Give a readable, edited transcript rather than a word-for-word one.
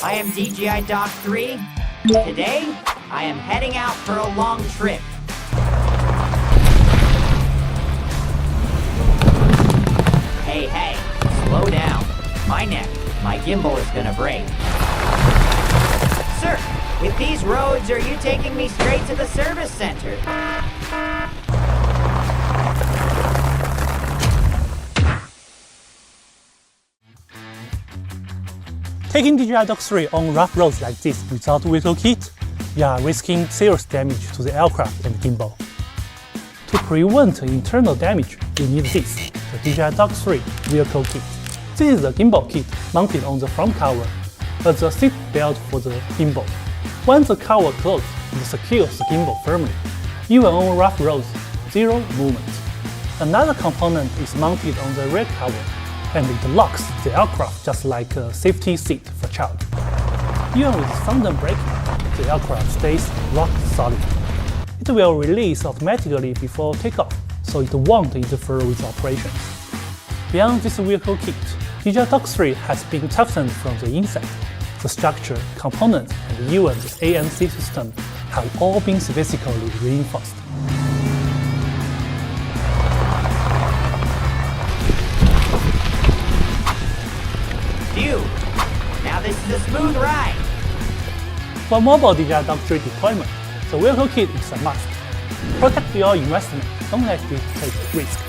I am DJI Dock 3. Today, I am heading out for a long trip. Hey, slow down. My neck, my gimbal is gonna break. Sir, with these roads, are you taking me straight to the service center? Taking DJI Dock 3 on rough roads like this without vehicle kit, you are risking serious damage to the aircraft and gimbal. To prevent internal damage, you need this, the DJI Dock 3 vehicle kit. This is the gimbal kit mounted on the front cover, as a seat belt for the gimbal. Once the cover closes, it secures the gimbal firmly. Even on rough roads, zero movement. Another component is mounted on the rear cover, and it locks the aircraft just like a safety seat for child. Even with sudden braking, the aircraft stays rock solid. It will release automatically before takeoff, so it won't interfere with operations. Beyond this vehicle kit, DJI Dock 3 has been toughened from the inside. The structure, components, and even the ANC system have all been specifically reinforced. Phew! Now this is a smooth ride. For mobile DJI Dock 3 deployment, the vehicle kit is a must. Protect your investment, don't let it take risk.